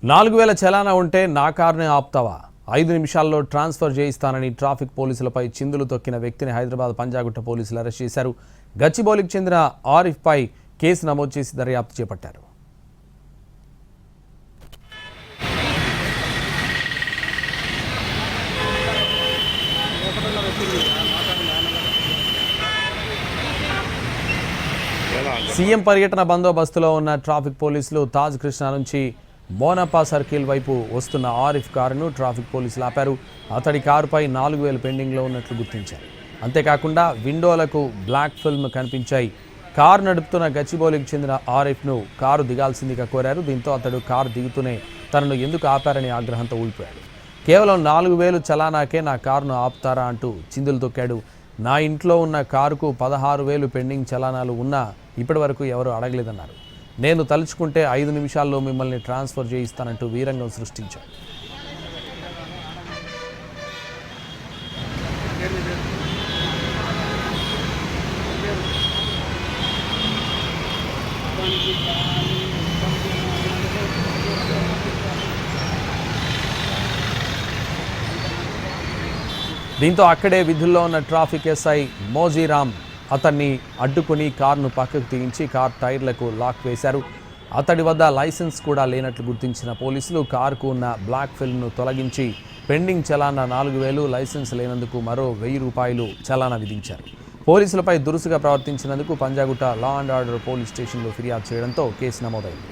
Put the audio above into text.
4000 చలానా ఉంటే నా కార్ని ఆపుతావా? 5 నిమిషాల్లో ట్రాన్స్ఫర్ చేయిస్తానని ట్రాఫిక్ పోలీసులపై చిందులు తొక్కిన వ్యక్తిని హైదరాబాద్ పంజాగుట్ట పోలీసులు అరెస్ట్ చేశారు. గచ్చిబౌలికి చెందిన ఆరిఫ్ పై కేసు నమోదు చేసి దర్యాప్తు చేపట్టారు. సీఎం పర్యటన బందోబస్తులో ఉన్న ట్రాఫిక్ పోలీసులు తాజ్ కృష్ణ నుంచి మోనపా సర్కిల్ వైపు వస్తున్న ఆరిఫ్ కారును ట్రాఫిక్ పోలీసులు ఆపారు. అతడి కారుపై 4000 పెండింగ్లో ఉన్నట్లు గుర్తించారు. అంతేకాకుండా విండోలకు బ్లాక్ ఫిల్మ్ కనిపించాయి. కారు నడుపుతున్న గచ్చిబౌలికి చెందిన ఆరిఫ్ను కారు దిగాల్సిందిగా కోరారు. దీంతో అతడు కారు దిగుతూనే తనను ఎందుకు ఆపారని ఆగ్రహంతో ఊడిపోయాడు. కేవలం 4000 చలానాకే నా కారును ఆపుతారా అంటూ చిందులు తొక్కాడు. నా ఇంట్లో ఉన్న కారుకు 16,000 పెండింగ్ చలానాలు ఉన్నా ఇప్పటి వరకు ఎవరు అడగలేదన్నారు. నేను తలుచుకుంటే 5 నిమిషాల్లో మిమ్మల్ని ట్రాన్స్ఫర్ చేయిస్తానంటూ వీరంగం సృష్టించాడు. దీంతో అక్కడే విధుల్లో ఉన్న ట్రాఫిక్ ఎస్ఐ మోజీరామ్ అతన్ని అడ్డుకుని కారును పక్కకు తీయించి కార్ టైర్లకు లాక్ వేశారు. అతడి వద్ద లైసెన్స్ కూడా లేనట్లు గుర్తించిన పోలీసులు కారుకు ఉన్న బ్లాక్ ఫిల్మ్ను తొలగించి పెండింగ్ చలానా 4000, లైసెన్స్ లేనందుకు మరో 1000 రూపాయలు చలానా విధించారు. పోలీసులపై దురుసుగా ప్రవర్తించినందుకు Panjagutta law and order police స్టేషన్లో ఫిర్యాదు చేయడంతో కేసు నమోదైంది.